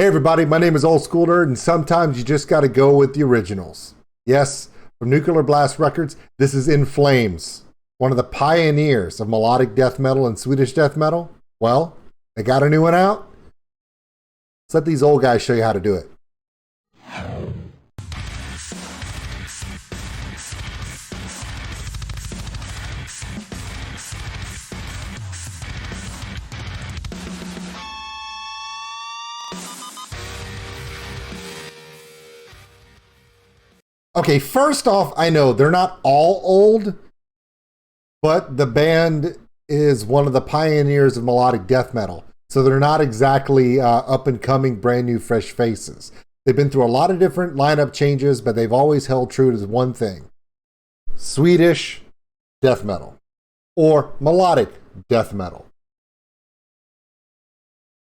Hey everybody, my name is Old School Nerd, and sometimes you just got to go with the originals. Yes, from Nuclear Blast Records, this is In Flames, one of the pioneers of melodic death metal and Swedish death metal. Well, they got a new one out. Let's let these old guys show you how to do it. Okay, first off, I know they're not all old, but the band is one of the pioneers of melodic death metal. So they're not exactly up and coming, brand new, fresh faces. They've been through a lot of different lineup changes, but they've always held true to one thing: Swedish death metal or melodic death metal.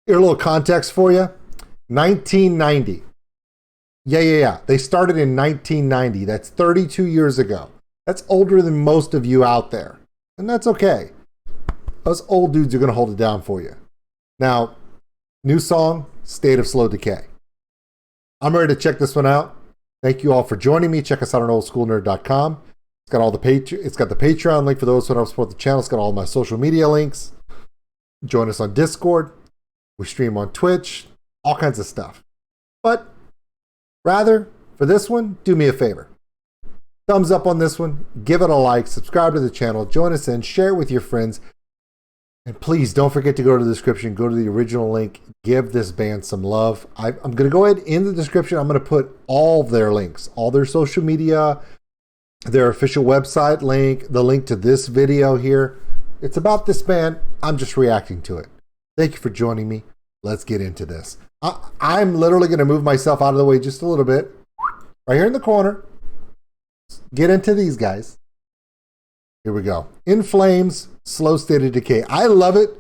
Here, a little context for you. 1990. Yeah. They started in 1990. That's 32 years ago. That's older than most of you out there. And that's okay. Us old dudes are going to hold it down for you. Now, new song, State of Slow Decay. I'm ready to check this one out. Thank you all for joining me. Check us out on oldschoolnerd.com. It's got the Patreon link for those who want to support the channel. It's got all my social media links. Join us on Discord. We stream on Twitch. All kinds of stuff. But rather, for this one, do me a favor. Thumbs up on this one, give it a like, subscribe to the channel, join us in, share it with your friends, and please don't forget to go to the description, go to the original link, give this band some love. I'm going to go ahead in the description, I'm going to put all of their links, all their social media, their official website link, the link to this video here. It's about this band, I'm just reacting to it. Thank you for joining me. Let's get into this. I'm literally going to move myself out of the way just a little bit. Right here in the corner. Get into these guys. Here we go. In Flames, Slow State of Decay. I love it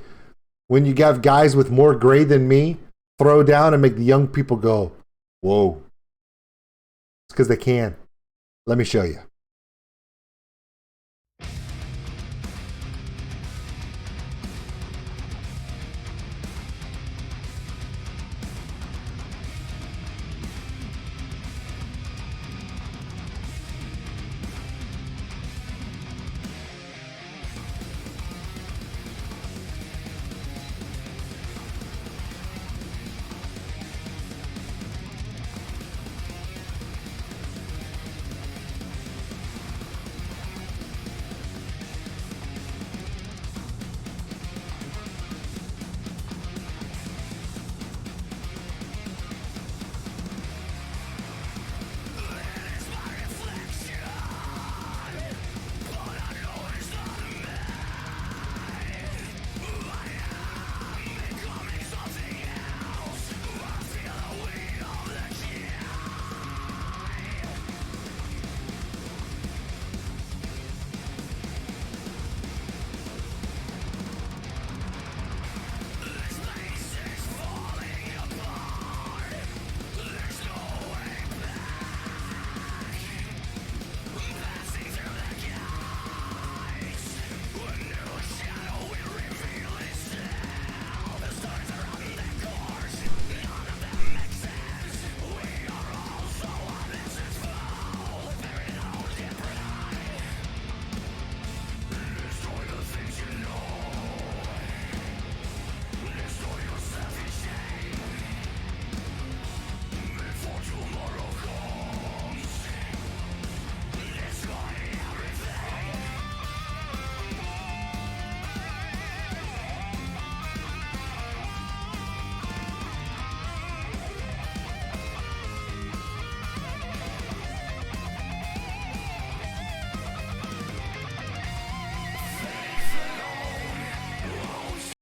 when you have guys with more gray than me throw down and make the young people go, whoa. It's because they can. Let me show you.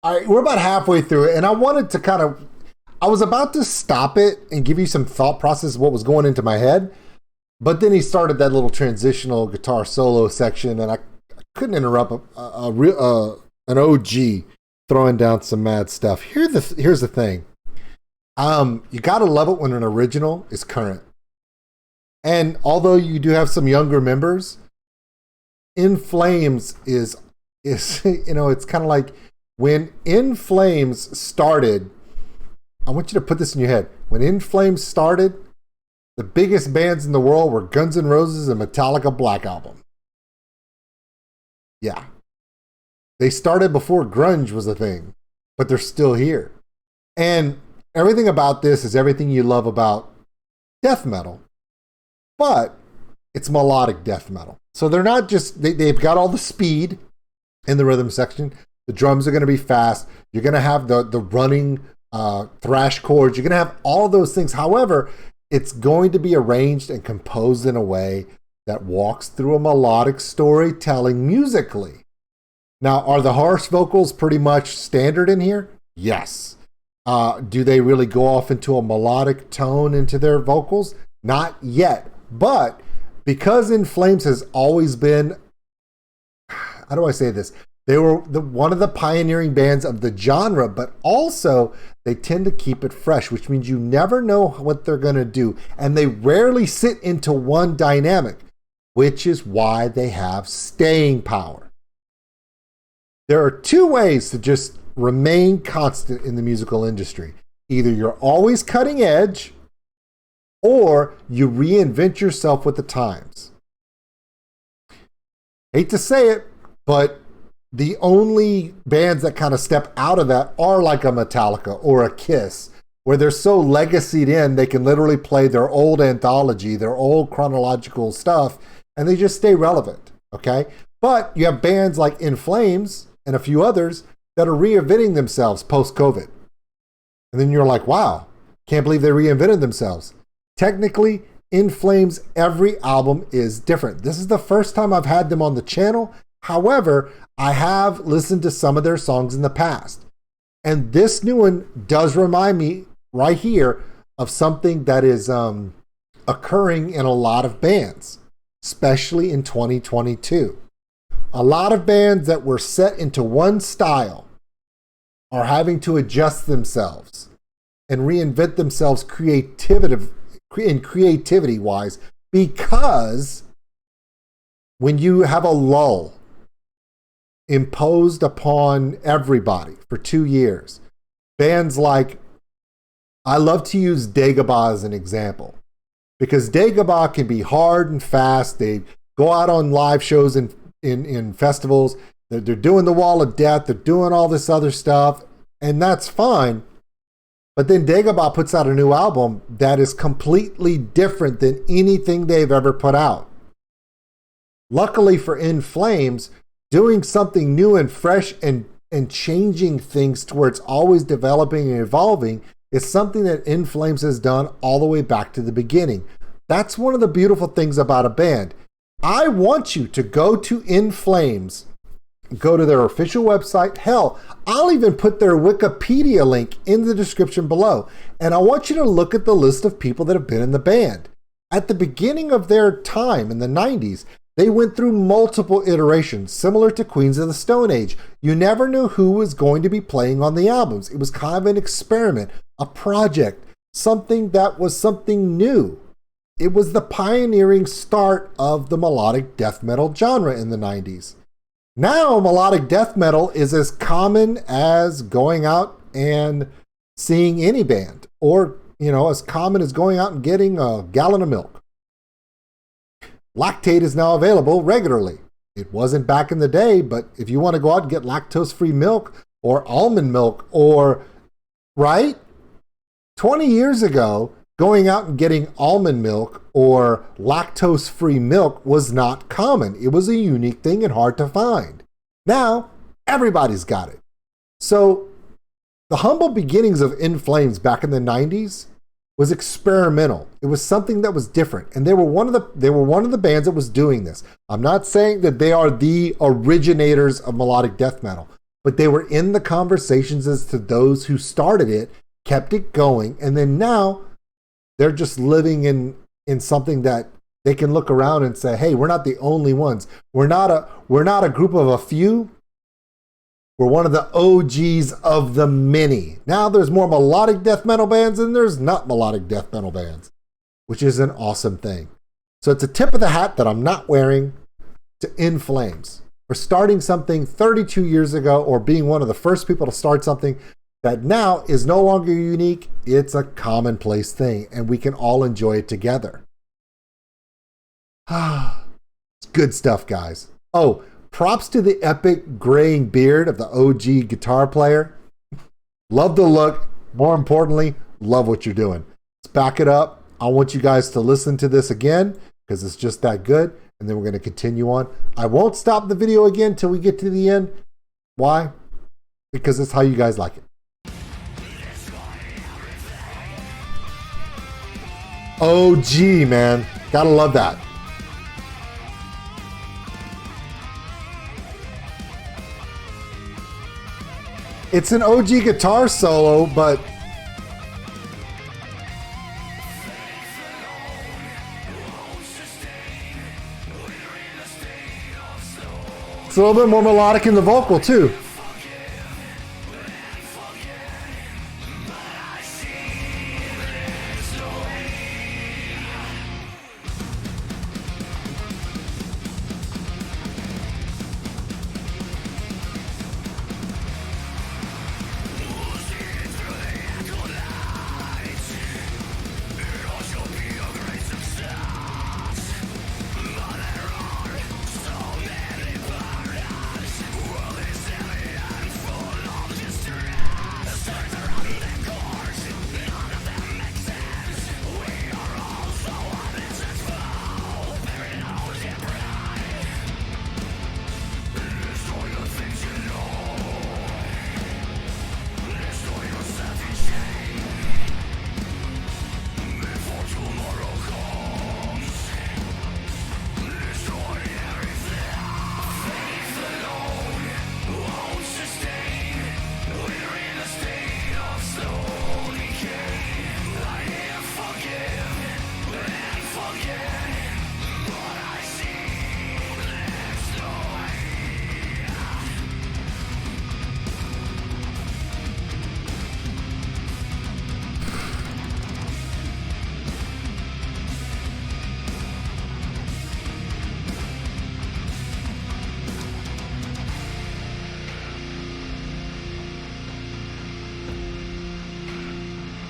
All right, we're about halfway through it, and I wanted to I was about to stop it and give you some thought process of what was going into my head, but then he started that little transitional guitar solo section, and I couldn't interrupt an OG throwing down some mad stuff. Here's the thing. You gotta love it when an original is current. And although you do have some younger members, In Flames is it's kind of like when In Flames started, I want you to put this in your head. When In Flames started, the biggest bands in the world were Guns N' Roses and Metallica Black Album. Yeah. They started before grunge was a thing, but they're still here. And everything about this is everything you love about death metal, but it's melodic death metal. So they're not just, they've got all the speed in the rhythm section. The drums are going to be fast. You're going to have the running thrash chords. You're going to have all of those things. However, it's going to be arranged and composed in a way that walks through a melodic storytelling musically. Now, are the harsh vocals pretty much standard in here? Yes. Do they really go off into a melodic tone into their vocals? Not yet. But because In Flames has always been, how do I say this? They were one of the pioneering bands of the genre, but also they tend to keep it fresh, which means you never know what they're going to do. And they rarely sit into one dynamic, which is why they have staying power. There are two ways to just remain constant in the musical industry. Either you're always cutting edge, or you reinvent yourself with the times. Hate to say it, but the only bands that kind of step out of that are like a Metallica or a Kiss, where they're so legacied in, they can literally play their old anthology, their old chronological stuff, and they just stay relevant, okay? But you have bands like In Flames and a few others that are reinventing themselves post-COVID. And then you're like, wow, can't believe they reinvented themselves. Technically, In Flames, every album is different. This is the first time I've had them on the channel. However, I have listened to some of their songs in the past. And this new one does remind me right here of something that is occurring in a lot of bands, especially in 2022. A lot of bands that were set into one style are having to adjust themselves and reinvent themselves creativity-wise, because when you have a lull imposed upon everybody for 2 years, bands like, I love to use Dagobah as an example, because Dagobah can be hard and fast. They go out on live shows in festivals. They're doing the Wall of Death. They're doing all this other stuff, and that's fine. But then Dagobah puts out a new album that is completely different than anything they've ever put out. Luckily for In Flames, doing something new and fresh and changing things to where it's always developing and evolving is something that In Flames has done all the way back to the beginning. That's one of the beautiful things about a band. I want you to go to In Flames, go to their official website. Hell, I'll even put their Wikipedia link in the description below. And I want you to look at the list of people that have been in the band. At the beginning of their time in the 90s, they went through multiple iterations, similar to Queens of the Stone Age. You never knew who was going to be playing on the albums. It was kind of an experiment, a project, something that was something new. It was the pioneering start of the melodic death metal genre in the 90s. Now, melodic death metal is as common as going out and seeing any band, or, as common as going out and getting a gallon of milk. Lactate is now available regularly. It wasn't back in the day, but if you want to go out and get lactose-free milk or almond milk right? 20 years ago, going out and getting almond milk or lactose-free milk was not common. It was a unique thing and hard to find. Now, everybody's got it. So, the humble beginnings of In Flames back in the 90s was experimental. It was something that was different, and they were one of the bands that was doing this. I'm not saying that they are the originators of melodic death metal, but they were in the conversations as to those who started it, kept it going, and then now they're just living in something that they can look around and say, hey, we're not the only ones. We're not a group of a few. We're one of the OGs of the many. Now there's more melodic death metal bands than there's not melodic death metal bands, which is an awesome thing. So it's a tip of the hat that I'm not wearing to In Flames for starting something 32 years ago, or being one of the first people to start something that now is no longer unique. It's a commonplace thing, and we can all enjoy it together. It's good stuff, guys. Oh, props to the epic graying beard of the OG guitar player. Love the look. More importantly, love what you're doing. Let's back it up. I want you guys to listen to this again because it's just that good. And then we're going to continue on. I won't stop the video again until we get to the end. Why? Because it's how you guys like it. OG, man. Gotta love that. It's an OG guitar solo, but it's a little bit more melodic in the vocal too.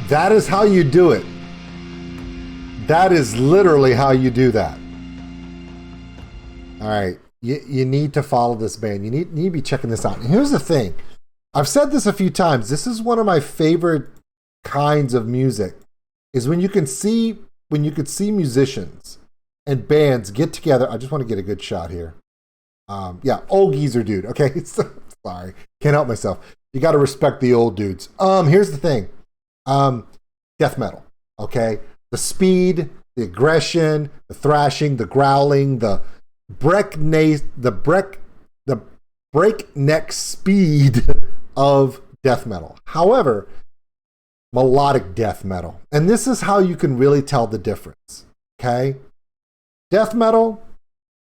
That is how you do it. That is literally how you do that. All right. You need to follow this band. You need to be checking this out. And here's the thing. I've said this a few times. This is one of my favorite kinds of music, is when you can see musicians and bands get together. I just want to get a good shot here. Yeah, old geezer dude. Okay. Sorry. Can't help myself. You got to respect the old dudes. Here's the thing. Death metal, okay? The speed, the aggression, the thrashing, the growling, the breakneck speed of death metal. However, melodic death metal, and this is how you can really tell the difference, okay? Death metal,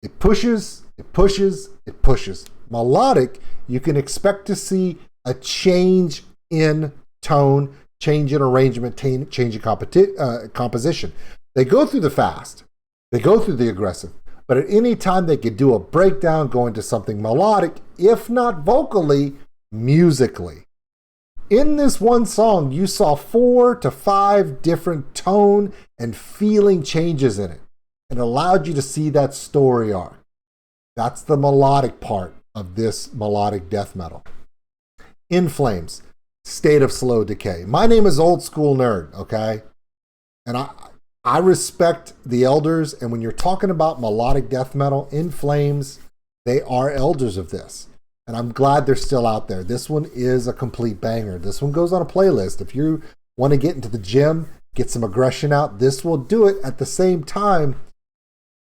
it pushes, it pushes, it pushes. Melodic, you can expect to see a change in tone, change in arrangement, change in composition. They go through the fast, they go through the aggressive, but at any time they could do a breakdown, go into something melodic, if not vocally, musically. In this one song, you saw 4 to 5 different tone and feeling changes in it. It allowed you to see that story arc. That's the melodic part of this melodic death metal. In Flames, State of Slow Decay. My name is Old School Nerd, okay? And I respect the elders, and when you're talking about melodic death metal, In Flames, they are elders of this. And I'm glad they're still out there. This one is a complete banger. This one goes on a playlist. If you want to get into the gym, get some aggression out, this will do it. At the same time,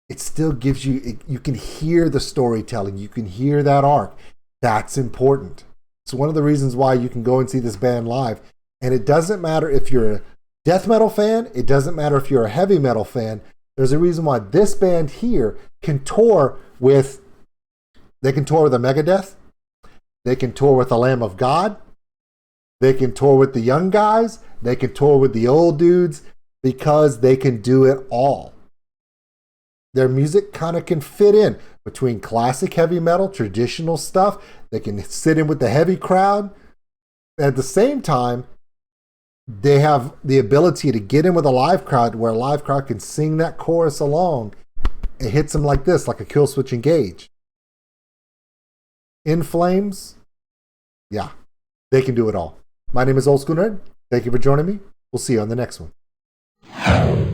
it still gives you, you can hear the storytelling. You can hear that arc. That's important. It's one of the reasons why you can go and see this band live. And it doesn't matter if you're a death metal fan. It doesn't matter if you're a heavy metal fan. There's a reason why this band here can tour with, they can tour with a Megadeth. They can tour with the Lamb of God. They can tour with the young guys. They can tour with the old dudes, because they can do it all. Their music kind of can fit in between classic heavy metal, traditional stuff. They can sit in with the heavy crowd. At the same time, they have the ability to get in with a live crowd where a live crowd can sing that chorus along. It hits them like this, like a kill switch engage. In Flames, yeah, they can do it all. My name is Old School Nerd. Thank you for joining me. We'll see you on the next one.